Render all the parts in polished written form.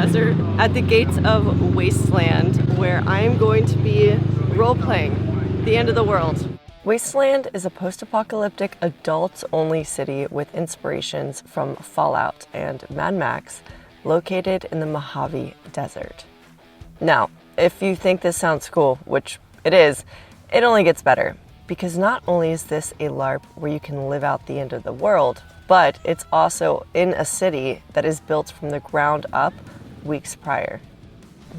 desert at the gates of Wasteland, where I am going to be role-playing the end of the world. Wasteland is a post-apocalyptic adults-only city with inspirations from Fallout and Mad Max, located in the Mojave Desert. Now, if you think this sounds cool, which it is, it only gets better. Because not only is this a LARP where you can live out the end of the world, but it's also in a city that is built from the ground up weeks prior.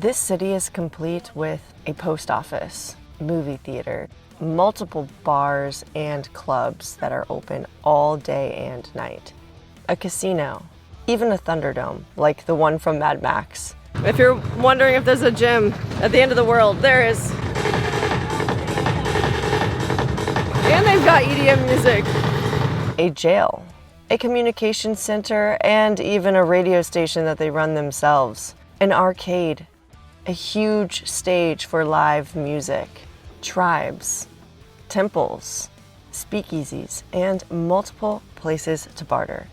This city is complete with a post office, movie theater, multiple bars and clubs that are open all day and night, a casino, even a Thunderdome, like the one from Mad Max. If you're wondering if there's a gym at the end of the world, there is. And they've got EDM music. A jail, a communication center, and even a radio station that they run themselves. An arcade, a huge stage for live music, tribes, temples, speakeasies, and multiple places to barter.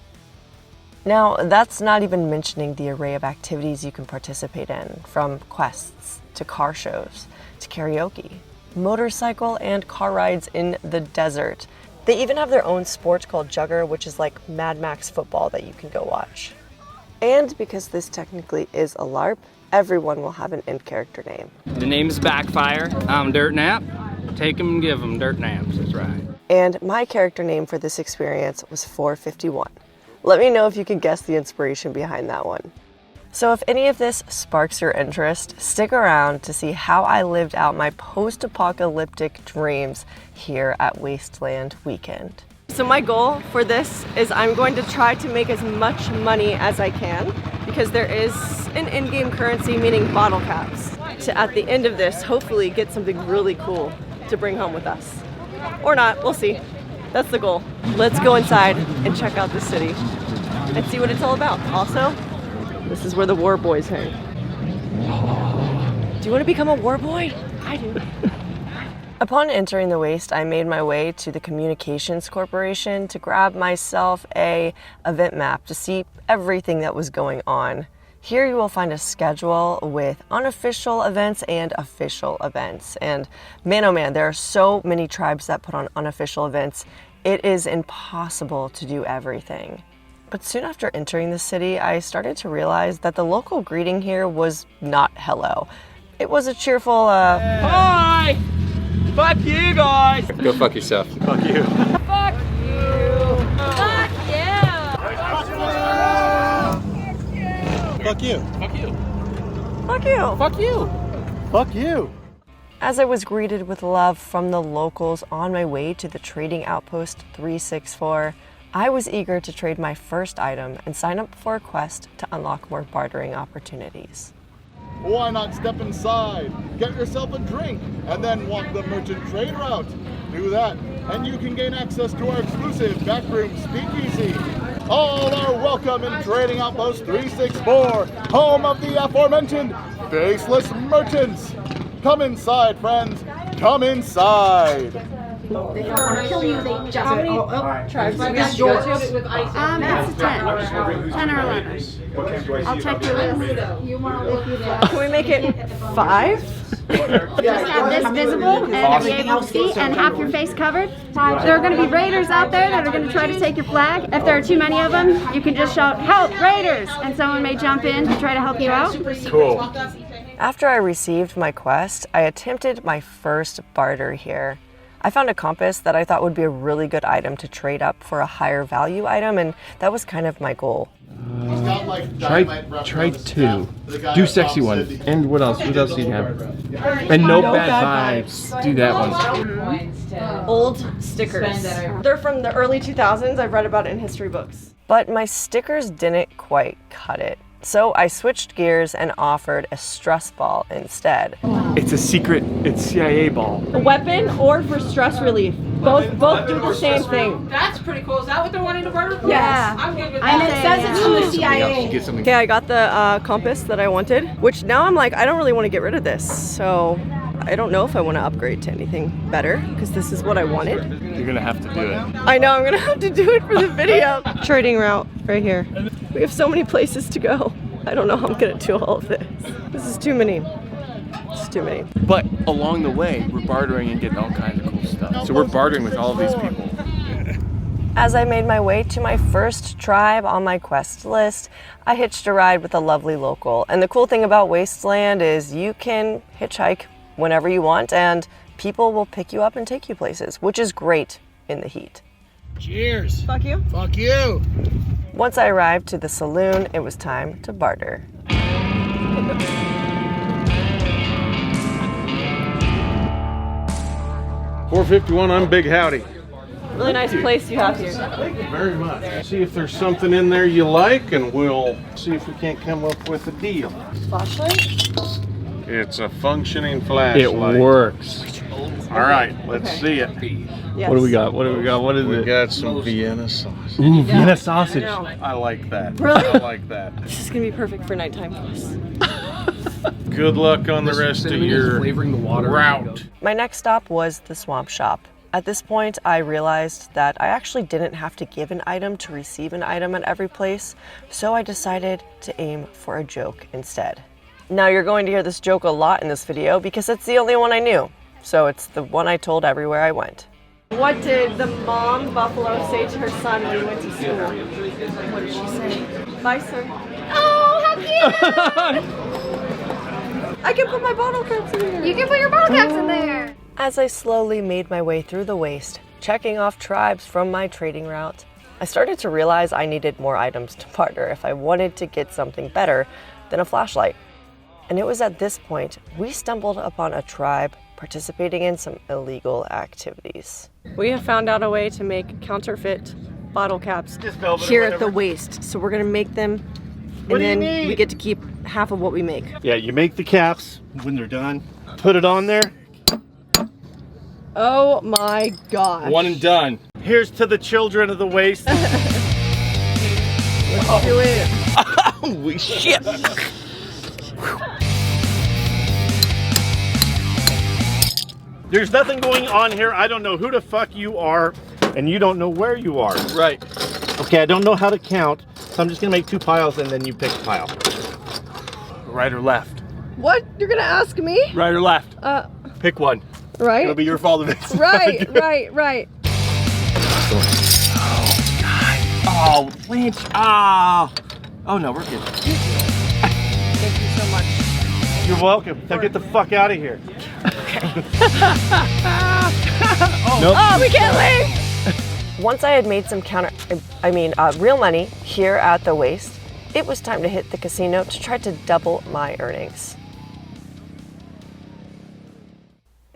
Now, that's not even mentioning the array of activities you can participate in, from quests to car shows to karaoke, motorcycle and car rides in the desert. They even have their own sport called Jugger, which is like Mad Max football that you can go watch. And because this technically is a LARP, everyone will have an end character name. The name's Backfire. I'm Dirt Nap. Take 'em and give 'em Dirt Naps, that's right. And my character name for this experience was 451. Let me know if you can guess the inspiration behind that one. So if any of this sparks your interest, stick around to see how I lived out my post-apocalyptic dreams here at Wasteland Weekend. So my goal for this is I'm going to try to make as much money as I can, because there is an in-game currency, meaning bottle caps, to at the end of this hopefully get something really cool to bring home with us. Or not, we'll see. That's the goal. Let's go inside and check out the city and see what it's all about. Also, this is where the war boys hang. Do you want to become a war boy? I do. Upon entering the Waste, I made my way to the Communications Corporation to grab myself a event map to see everything that was going on. Here you will find a schedule with unofficial events and official events. And man, oh man, there are so many tribes that put on unofficial events. It is impossible to do everything. But soon after entering the city, I started to realize that the local greeting here was not hello. It was a cheerful, Hi! Fuck you guys! Go fuck yourself. Fuck you. Fuck you! Fuck you! Fuck you. Fuck you. fuck you. Fuck you. Fuck you. As I was greeted with love from the locals on my way to the trading outpost 364, I was eager to trade my first item and sign up for a quest to unlock more bartering opportunities. Why not step inside, get yourself a drink, and then walk the merchant trade route? Do that, and you can gain access to our exclusive backroom speakeasy. All are welcome in Trading Outpost 364, home of the aforementioned faceless merchants. Come inside, friends. Come inside. They don't want to kill you, they just... How many tribes is yours? It's a 10. 10 or 11. I'll check your list. Can we make it 5? Just have this visible and be able to see and half your face covered. There are going to be raiders out there that are going to try to take your flag. If there are too many of them, you can just shout, "Help, raiders!" and someone may jump in to try to help you out. Cool. After I received my quest, I attempted my first barter here. I found a compass that I thought would be a really good item to trade up for a higher value item, and that was kind of my goal. Try 2. Do sexy one. And what else? What else do you have? And no bad vibes. Do that one. Old stickers. They're from the early 2000s. I've read about it in history books. But my stickers didn't quite cut it. So I switched gears and offered a stress ball instead. It's a secret. It's CIA ball. A weapon or for stress relief. Both do the same thing. That's pretty cool. Is that what they're wanting to barter for? Yeah. I'm good with And it that. says it's from the CIA. Okay, I got the compass that I wanted, which now I'm like, I don't really want to get rid of this. So I don't know if I want to upgrade to anything better, because this is what I wanted. You're gonna have to do it. I know, I'm gonna have to do it for the video. Trading route right here. We have so many places to go. I don't know how I'm gonna do all of this. This is too many. It's too many. But along the way, we're bartering and getting all kinds of cool stuff. So we're bartering with all of these people. As I made my way to my first tribe on my quest list, I hitched a ride with a lovely local. And the cool thing about Wasteland is you can hitchhike whenever you want and people will pick you up and take you places, which is great in the heat. Cheers. Fuck you. Fuck you. Once I arrived to the saloon, it was time to barter. 451, I'm Big Howdy. Really nice place you have here. Thank you very much. See if there's something in there you like, and we'll see if we can't come up with a deal. Flashlight? It's a functioning flashlight. It works. All right, let's see it. Yes. What do we got? What do we got? What is We it? got some Vienna sausage. Ooh, Vienna sausage. I like that. Really? I like that. This is gonna be perfect for nighttime for us. Good luck on the rest of your flavoring the water route. My next stop was the swamp shop. At this point, I realized that I actually didn't have to give an item to receive an item at every place, so I decided to aim for a joke instead. Now you're going to hear this joke a lot in this video because it's the only one I knew, so it's the one I told everywhere I went. What did the mom buffalo say to her son when he went to school? What did she say? Bye, sir. Oh, how cute! I can put my bottle caps in here. You can put your bottle caps in there. As I slowly made my way through the waste, checking off tribes from my trading route, I started to realize I needed more items to barter if I wanted to get something better than a flashlight. And it was at this point we stumbled upon a tribe participating in some illegal activities. We have found out a way to make counterfeit bottle caps here at the waste. So we're gonna make them and then we get to keep half of what we make. Yeah, you make the caps when they're done, put it on there. Oh my gosh. One and done. Here's to the children of the waste. Let's do it. Holy shit! There's nothing going on here. I don't know who the fuck you are, and you don't know where you are. Right. Okay, I don't know how to count, so I'm just gonna make 2 piles and then you pick a pile. Right or left? What? You're gonna ask me? Right or left? Pick one. Right? It'll be your fault if it's Right. Oh, Lynch. Ah. Oh no, we're good. Thank you so much. You're welcome. Now get the fuck out of here. Oh, we can't leave! Once I had made some real money here at the waste, it was time to hit the casino to try to double my earnings.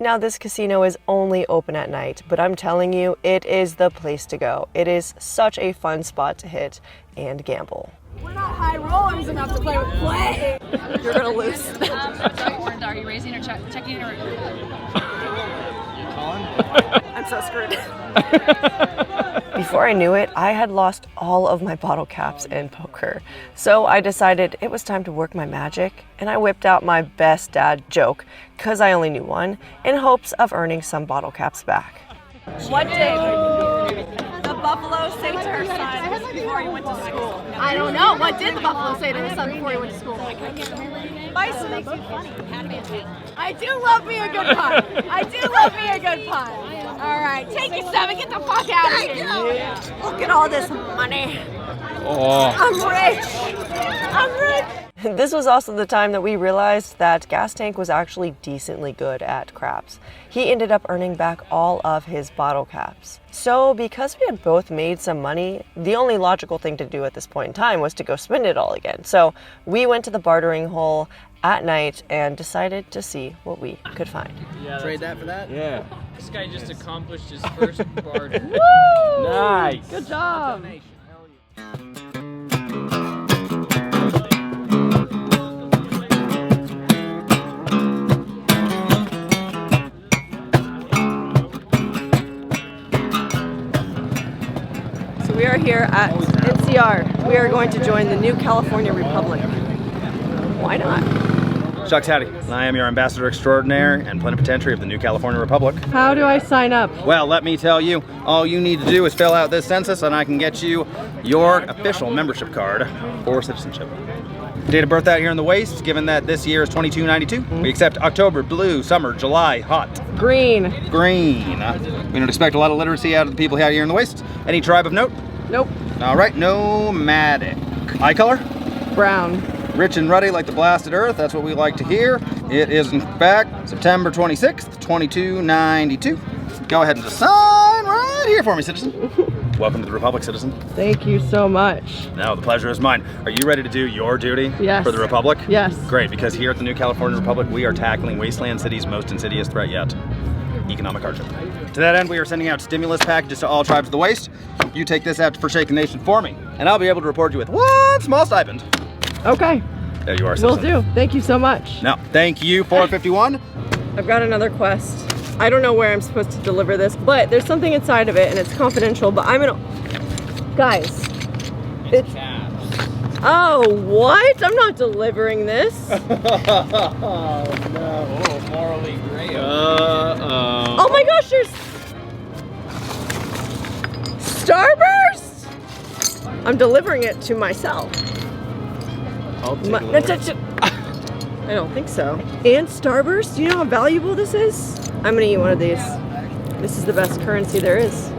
Now this casino is only open at night, but I'm telling you, it is the place to go. It is such a fun spot to hit and gamble. We're not high rollers enough to play with play. You're gonna lose. Are you raising or checking or? I'm so screwed. Before I knew it, I had lost all of my bottle caps in poker. So I decided it was time to work my magic, and I whipped out my best dad joke, because I only knew one, in hopes of earning some bottle caps back. What did the buffalo say to her son before he went to school? I don't know. What did the buffalo say to his son before he went to school? Bison. I do love me a good pun. I do love me a good pun. All right, take your stuff and get the fuck out of here. Look at all this money. Oh. I'm rich. I'm rich. This was also the time that we realized that Gas Tank was actually decently good at craps. He ended up earning back all of his bottle caps. So because we had both made some money, the only logical thing to do at this point in time was to go spend it all again. So we went to the bartering hole at night and decided to see what we could find. Trade that for that? Yeah. This guy just accomplished his first barter. Woo! Nice. Good job. So we are here at NCR. We are going to join the new California Republic. Why not? Shucks howdy. I am your ambassador extraordinaire and plenipotentiary of the New California Republic. How do I sign up? Well, let me tell you, all you need to do is fill out this census and I can get you your official membership card for citizenship. Date of birth out here in the Waste, given that this year is 2292. We accept October, blue, summer, July, hot. Green. Green. We don't expect a lot of literacy out of the people out here in the Waste. Any tribe of note? Nope. All right, nomadic. Eye color? Brown. Rich and ruddy like the blasted earth, that's what we like to hear. It is in fact September 26th, 2292. Go ahead and just sign right here for me, citizen. Welcome to the Republic, citizen. Thank you so much. No, the pleasure is mine. Are you ready to do your duty Yes. for the Republic? Yes. Great, because here at the New California Republic, we are tackling Wasteland City's most insidious threat yet, economic hardship. To that end, we are sending out stimulus packages to all tribes of the Waste. You take this out to Forsaken Nation for me, and I'll be able to report you with one small stipend. Okay. There you are, Will citizen. do. Thank you so much. No, thank you, 451. I've got another quest. I don't know where I'm supposed to deliver this, but there's something inside of it and it's confidential, but I'm gonna... Guys. It's... Oh, what? I'm not delivering this. Oh no. Oh, morally gray. Uh-oh. Oh my gosh, there's... Starburst? I'm delivering it to myself. I'll take a look. I don't think so. And Starburst, do you know how valuable this is? I'm gonna eat one of these. This is the best currency there is.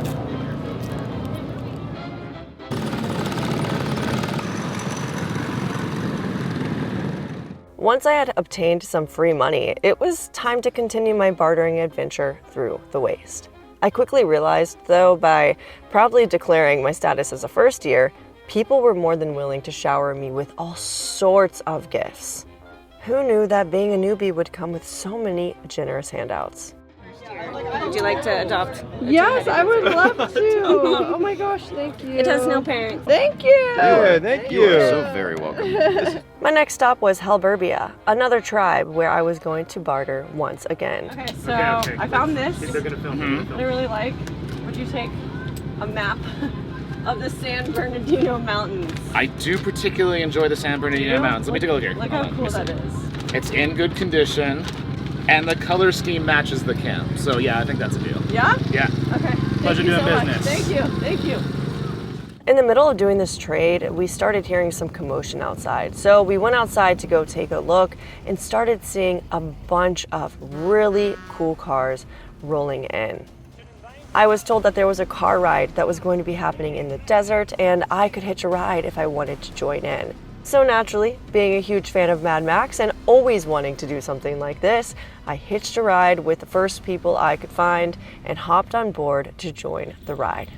Once I had obtained some free money, it was time to continue my bartering adventure through the Waste. I quickly realized, though, by proudly declaring my status as a first year, people were more than willing to shower me with all sorts of gifts. Who knew that being a newbie would come with so many generous handouts? Would you like to adopt? Yes, I would love to. Oh my gosh, thank you. It has no parents. Thank you. Yeah, thank you. You are so very welcome. My next stop was 𝚖𝚐𝚎, another tribe where I was going to barter once again. Okay, so I found this. They're gonna film that I really like. Would you take a map of the San Bernardino Mountains? I do particularly enjoy the San Bernardino Mountains. Let me take a look here. Look how cool that is. It's in good condition, and the color scheme matches the camp. So yeah, I think that's a deal. Yeah? Yeah. Okay. Pleasure doing business. Thank you. Thank you. In the middle of doing this trade, we started hearing some commotion outside. So we went outside to go take a look and started seeing a bunch of really cool cars rolling in. I was told that there was a car ride that was going to be happening in the desert and I could hitch a ride if I wanted to join in. So naturally, being a huge fan of Mad Max and always wanting to do something like this, I hitched a ride with the first people I could find and hopped on board to join the ride.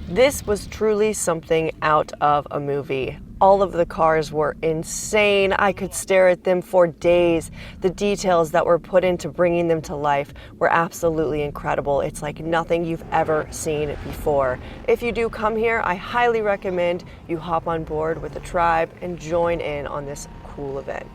This was truly something out of a movie. All of the cars were insane. I could stare at them for days. The details that were put into bringing them to life were absolutely incredible. It's like nothing you've ever seen before. If you do come here, I highly recommend you hop on board with the tribe and join in on this cool event.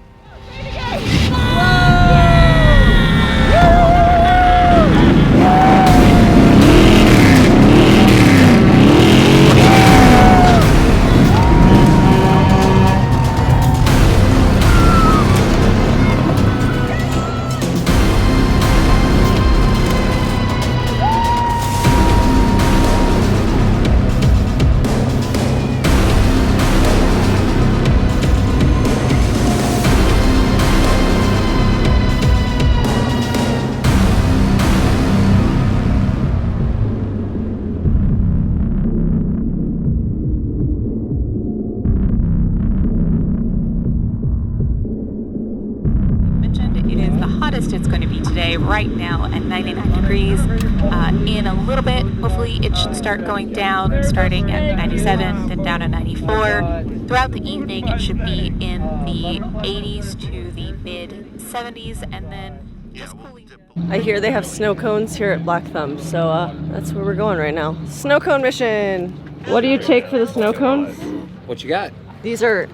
It's going to be today, right now at 99 degrees. In a little bit, hopefully it should start going down, starting at 97, then down to 94. Throughout the evening, it should be in the 80s to the mid 70s, and then just cooling. I hear they have snow cones here at Black Thumb, so that's where we're going right now. Snow cone mission! What do you take for the snow cones? What you got? These are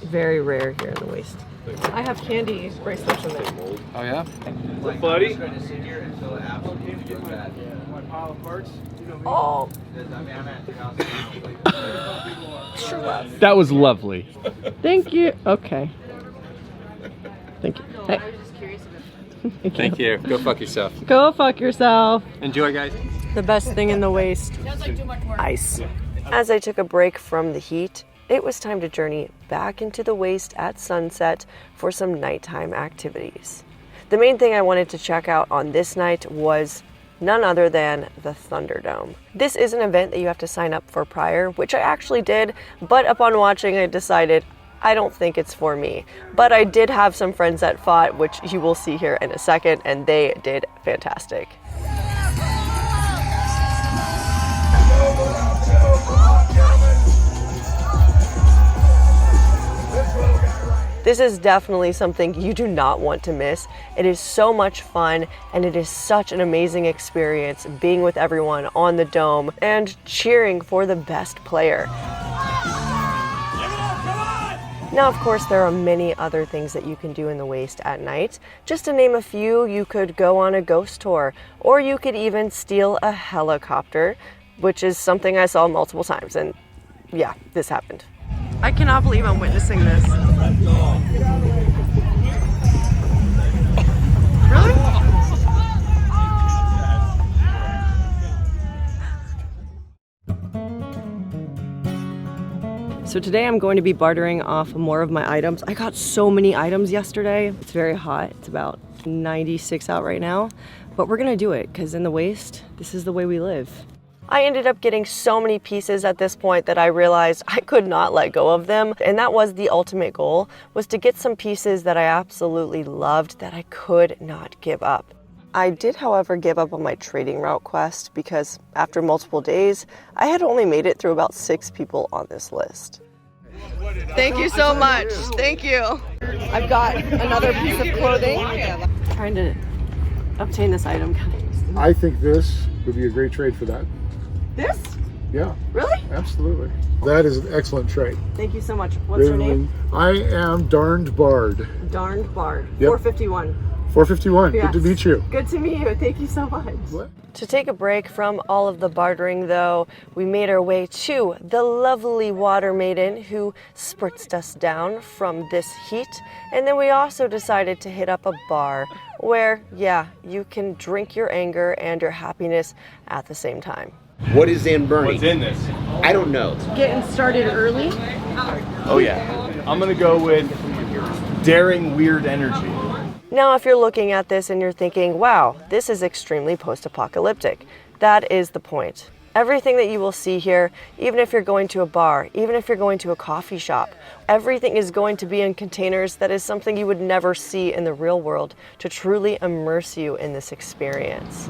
very rare here in the Waste. I have candy bracelets in there. Oh yeah? Buddy? Oh. Sure was. That was lovely. Thank you. Okay. Thank you. Hey. Thank you. Go fuck yourself. Go fuck yourself. Enjoy, guys. The best thing in the waste. Ice. As I took a break from the heat, it was time to journey back into the waste at sunset for some nighttime activities. The main thing I wanted to check out on this night was none other than the Thunderdome. This is an event that you have to sign up for prior, which I actually did, but upon watching I decided I don't think it's for me. But I did have some friends that fought, which you will see here in a second, and they did fantastic. This is definitely something you do not want to miss. It is so much fun, and it is such an amazing experience being with everyone on the dome and cheering for the best player. Now, of course, there are many other things that you can do in the waste at night. Just to name a few, you could go on a ghost tour, or you could even steal a helicopter, which is something I saw multiple times, and yeah, this happened. I cannot believe I'm witnessing this. Really? So today I'm going to be bartering off more of my items. I got so many items yesterday. It's very hot. It's about 96 out right now, but we're gonna do it because in the waste, this is the way we live. I ended up getting so many pieces at this point that I realized I could not let go of them. And that was the ultimate goal, was to get some pieces that I absolutely loved that I could not give up. I did, however, give up on my trading route quest because after multiple days, I had only made it through about 6 people on this list. Thank you so much. Thank you. I've got another piece of clothing. I'm trying to obtain this item. I think this would be a great trade for that. This? Yeah. Really? Absolutely. That is an excellent trade. Thank you so much. What's your name? I am Darned Bard. Darned Bard. Yep. 451. 451. Yes. Good to meet you. Good to meet you. Thank you so much. What? To take a break from all of the bartering, though, we made our way to the lovely water maiden who spritzed us down from this heat. And then we also decided to hit up a bar where, yeah, you can drink your anger and your happiness at the same time. What is in Bernie? What's in this? I don't know. Getting started early. Oh yeah. I'm gonna go with daring weird energy. Now, if you're looking at this and you're thinking, wow, this is extremely post-apocalyptic, that is the point. Everything that you will see here, even if you're going to a bar, even if you're going to a coffee shop, everything is going to be in containers that is something you would never see in the real world to truly immerse you in this experience.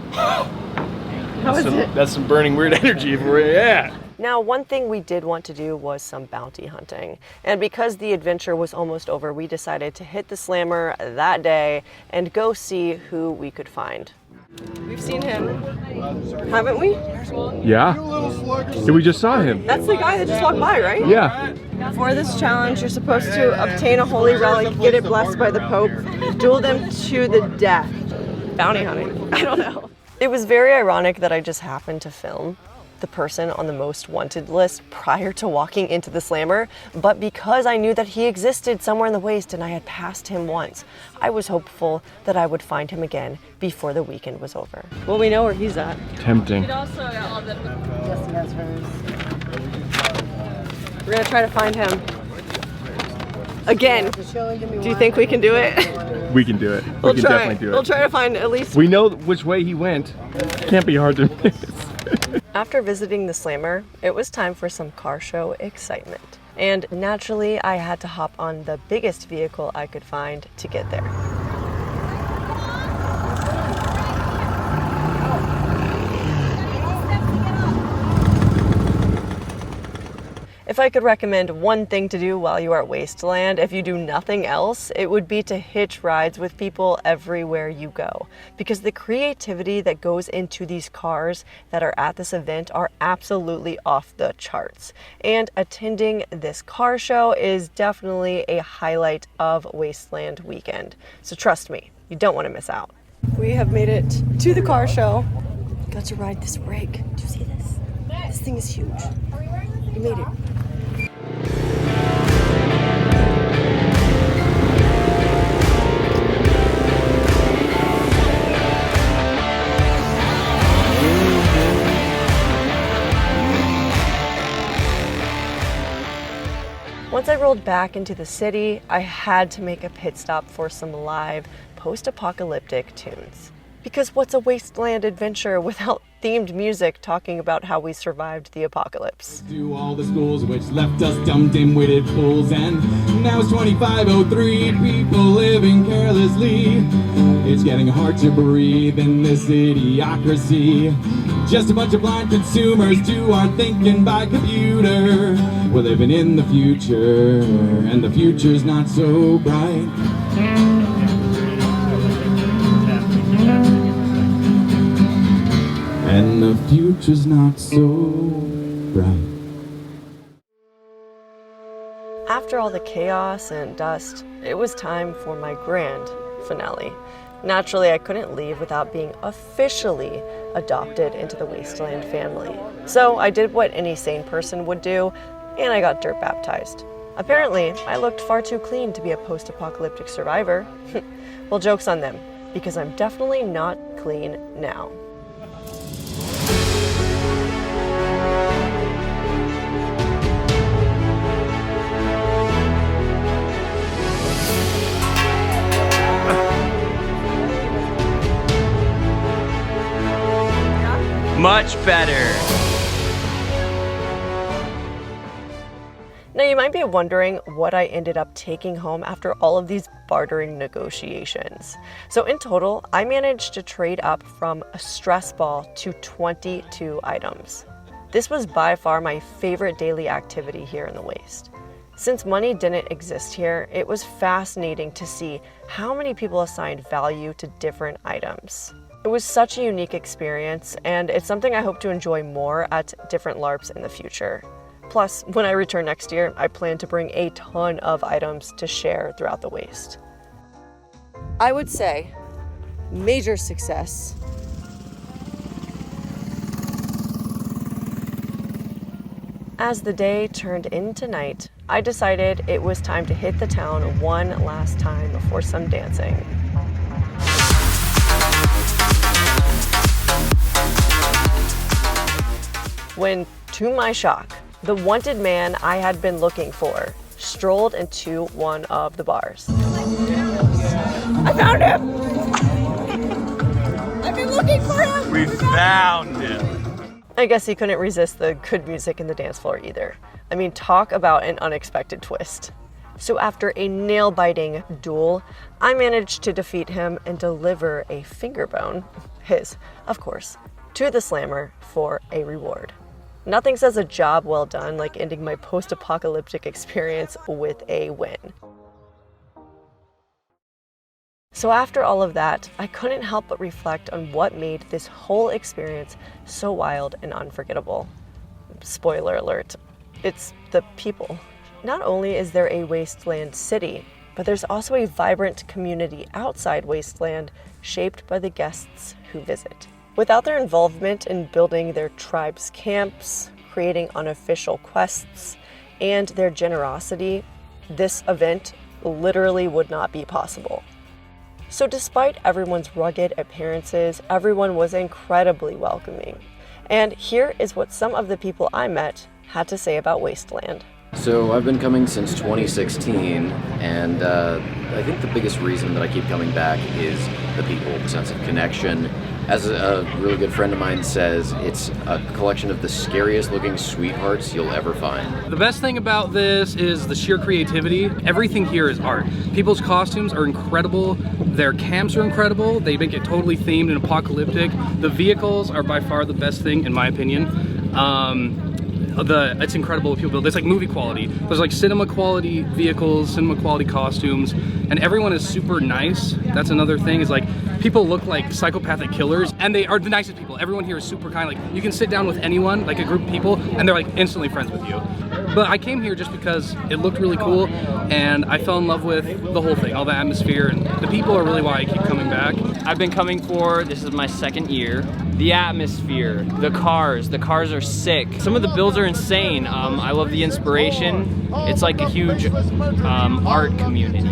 That's some burning weird energy for you, yeah. Now, one thing we did want to do was some bounty hunting. And because the adventure was almost over, we decided to hit the slammer that day and go see who we could find. We've seen him, haven't we? Yeah. We just saw him. That's the guy that just walked by, right? Yeah. For this challenge, you're supposed to obtain a holy relic, get it blessed by the Pope, duel them to the death. Bounty hunting. I don't know. It was very ironic that I just happened to film the person on the most wanted list prior to walking into the slammer, but because I knew that he existed somewhere in the waste and I had passed him once, I was hopeful that I would find him again before the weekend was over. Well, we know where he's at. Tempting. We're gonna try to find him. Again, do you think we can do it? We can do it. We'll we can try. definitely do it. We'll try to find at least. We know which way he went. Can't be hard to miss. After visiting the slammer, it was time for some car show excitement. And naturally, I had to hop on the biggest vehicle I could find to get there. If I could recommend one thing to do while you are at Wasteland, if you do nothing else, it would be to hitch rides with people everywhere you go. Because the creativity that goes into these cars that are at this event are absolutely off the charts. And attending this car show is definitely a highlight of Wasteland weekend. So trust me, you don't want to miss out. We have made it to the car show. Got to ride this rig. Do you see this? This thing is huge. We made it. Once I rolled back into the city, I had to make a pit stop for some live post-apocalyptic tunes. Because what's a Wasteland adventure without themed music talking about how we survived the apocalypse? Do all the schools which left us dumb, dim-witted fools, and now it's 2503, people living carelessly. It's getting hard to breathe in this idiocracy. Just a bunch of blind consumers do our thinking by computer. We're living in the future, and the future's not so bright. And the future's not so bright. After all the chaos and dust, it was time for my grand finale. Naturally, I couldn't leave without being officially adopted into the Wasteland family. So I did what any sane person would do, and I got dirt baptized. Apparently, I looked far too clean to be a post-apocalyptic survivor. Well, joke's on them, because I'm definitely not clean now. Much better. Now you might be wondering what I ended up taking home after all of these bartering negotiations. So in total, I managed to trade up from a stress ball to 22 items. This was by far my favorite daily activity here in the Waste. Since money didn't exist here, it was fascinating to see how many people assigned value to different items. It was such a unique experience, and it's something I hope to enjoy more at different LARPs in the future. Plus, when I return next year, I plan to bring a ton of items to share throughout the Waste. I would say, major success. As the day turned into night, I decided it was time to hit the town one last time for some dancing. When, to my shock, the wanted man I had been looking for strolled into one of the bars. I found him! I've been looking for him! We found him! I guess he couldn't resist the good music in the dance floor either. I mean, talk about an unexpected twist. So after a nail-biting duel, I managed to defeat him and deliver a finger bone, his, of course, to the slammer for a reward. Nothing says a job well done like ending my post-apocalyptic experience with a win. So after all of that, I couldn't help but reflect on what made this whole experience so wild and unforgettable. Spoiler alert, it's the people. Not only is there a Wasteland city, but there's also a vibrant community outside Wasteland shaped by the guests who visit. Without their involvement in building their tribe's camps, creating unofficial quests, and their generosity, this event literally would not be possible. So despite everyone's rugged appearances, everyone was incredibly welcoming. And here is what some of the people I met had to say about Wasteland. So I've been coming since 2016, and I think the biggest reason that I keep coming back is the people, the sense of connection. As a really good friend of mine says, it's a collection of the scariest looking sweethearts you'll ever find. The best thing about this is the sheer creativity. Everything here is art. People's costumes are incredible. Their camps are incredible. They make it totally themed and apocalyptic. The vehicles are by far the best thing, in my opinion. It's incredible what people build. It's like movie quality. There's like cinema quality vehicles, cinema quality costumes, and everyone is super nice. That's another thing, is like people look like psychopathic killers, and they are the nicest people. Everyone here is super kind. Like you can sit down with anyone, like a group of people, and they're like instantly friends with you. But I came here just because it looked really cool, and I fell in love with the whole thing, all the atmosphere, and the people are really why I keep coming back. I've been coming for, this is my second year. The atmosphere, the cars are sick. Some of the builds are insane. I love the inspiration. It's like a huge art community.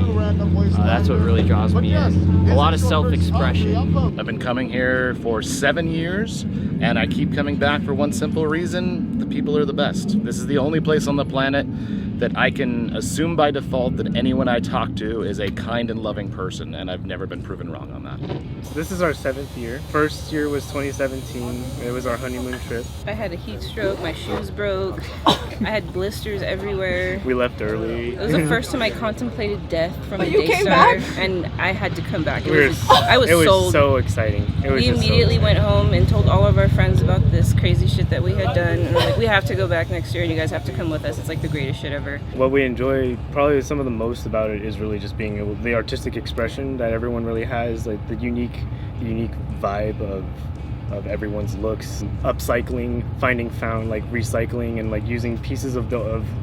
That's what really draws me in. A lot of self-expression. I've been coming here for 7 years, and I keep coming back for one simple reason: the people are the best. This is the only place on the planet that I can assume by default that anyone I talk to is a kind and loving person, and I've never been proven wrong on that. This is our 7th year. First year was 2017. It was our honeymoon trip. I had a heat stroke, my shoes broke, I had blisters everywhere. We left early. It was the first time I contemplated death from But a you day came star, back? and I had to come back. It was sold. so exciting. It was We just so immediately exciting. went home and told all of our friends about this crazy shit that we had done. And we're like, we have to go back next year, and you guys have to come with us. It's like the greatest shit ever. What we enjoy, probably some of the most about it, is really just being able, the artistic expression that everyone really has, like the unique vibe of everyone's looks, upcycling, finding found, like recycling, and like using pieces of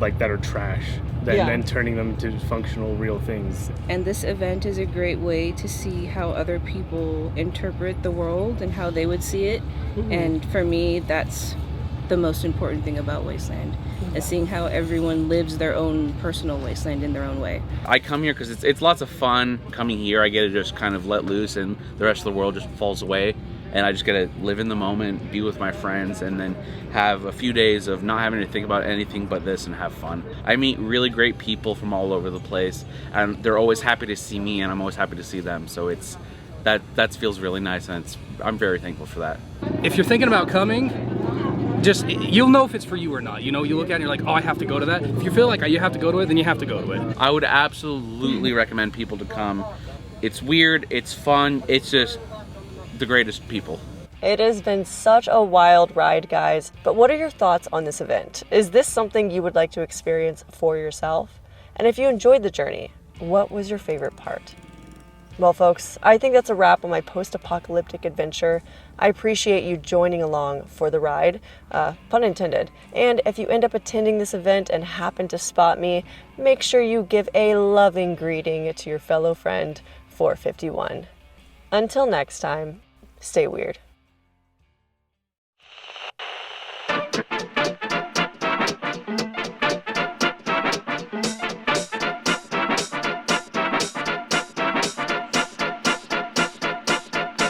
like that are trash, and then turning them to functional, real things. And this event is a great way to see how other people interpret the world and how they would see it. And for me, that's the most important thing about Wasteland, is seeing how everyone lives their own personal wasteland in their own way. I come here because it's lots of fun coming here. I get to just kind of let loose, and the rest of the world just falls away. And I just get to live in the moment, be with my friends, and then have a few days of not having to think about anything but this and have fun. I meet really great people from all over the place, and they're always happy to see me, and I'm always happy to see them. So that feels really nice, and I'm very thankful for that. If you're thinking about coming, you'll know if it's for you or not. You know, you look at it and you're like, oh, I have to go to that. If you feel like you have to go to it, then you have to go to it. I would absolutely recommend people to come. It's weird, it's fun, it's just the greatest people. It has been such a wild ride, guys. But what are your thoughts on this event? Is this something you would like to experience for yourself? And if you enjoyed the journey, what was your favorite part? Well, folks, I think that's a wrap on my post-apocalyptic adventure. I appreciate you joining along for the ride, pun intended. And if you end up attending this event and happen to spot me, make sure you give a loving greeting to your fellow friend, 451. Until next time, stay weird.